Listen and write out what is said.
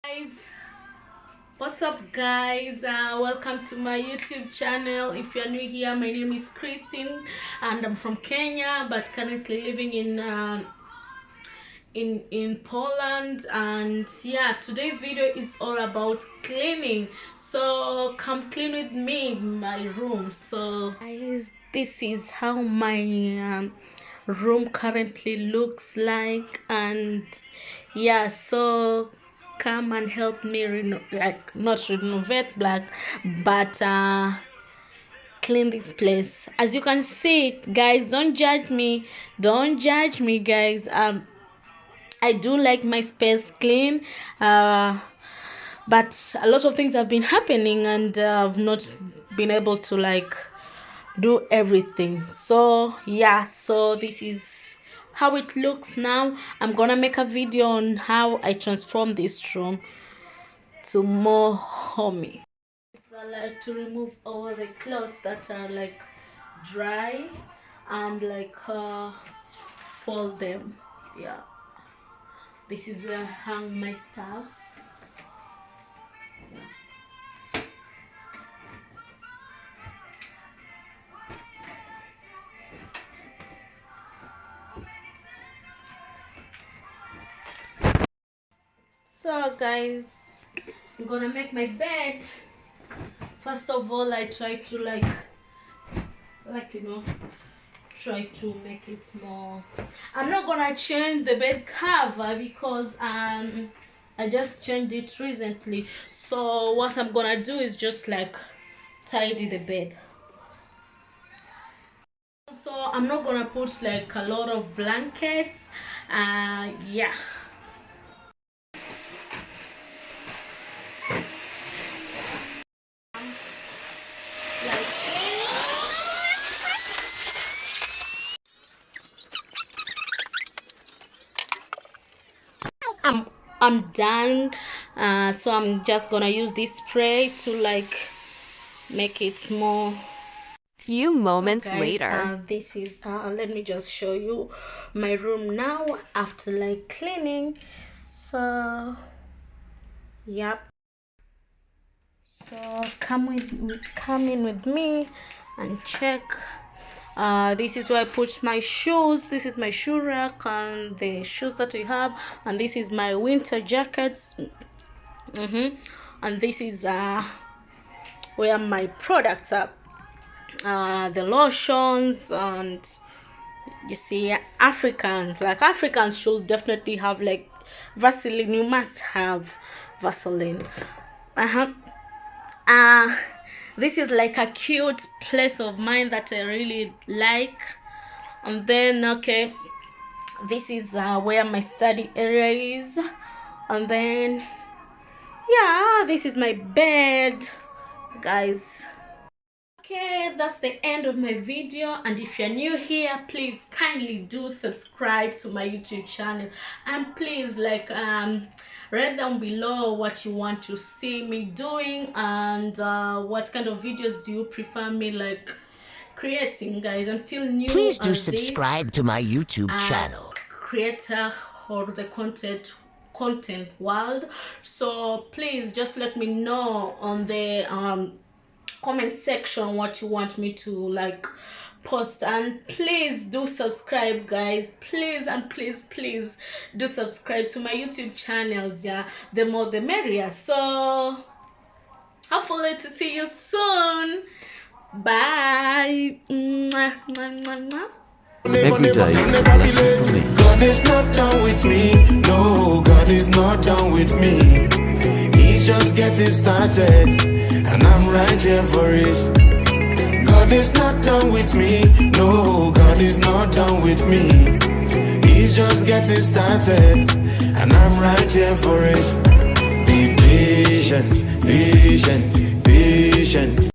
Guys, what's up guys? Welcome to my YouTube channel. If you're new here, my name is Christine and I'm from Kenya but currently living in Poland. And yeah, today's video is all about cleaning, so come clean with me my room. So guys, this is how my room currently looks like, and yeah, so come and help me not renovate black, but clean this place. As you can see guys, don't judge me guys. I do like my space clean, but a lot of things have been happening and I've not been able to do everything. So yeah, so this is how it looks now. I'm gonna make a video on how I transform this room to more homey. I like to remove all the clothes that are dry and fold them. Yeah, this is where I hang my stuffs. So guys, I'm gonna make my bed. First of all, I try to try to make it more. I'm not gonna change the bed cover because I just changed it recently. So what I'm gonna do is just tidy the bed. So I'm not gonna put a lot of blankets. Yeah. I'm done, so I'm just gonna use this spray to make it more. Few moments So guys, later, this is let me just show you my room now after cleaning. So yep, so come in with me and check. This is where I put my shoes. This is my shoe rack and the shoes that I have, and this is my winter jackets. And this is where my products are, the lotions. And you see, Africans should definitely have Vaseline. You must have Vaseline. This is a cute place of mine that I really like. And then okay, this is where my study area is. And then yeah, this is my bed guys. Okay, that's the end of my video, and if you're new here, please kindly do subscribe to my YouTube channel, and please write down below what you want to see me doing, and what kind of videos do you prefer me creating. Guys, I'm still new. Please do subscribe to my YouTube channel. Creator or the content world. So please just let me know on the comment section what you want me to post, and please do subscribe guys. Please and please do subscribe to my YouTube channels. Yeah, the more the merrier. So hopefully to see you soon. Bye. Every day is a blessing for me. God is not done with me. No, God is not done with me. He's just getting started, and I'm right here for it. God is not done with me. No, God is not done with me. He's just getting started, and I'm right here for it. Be patient, patient, patient.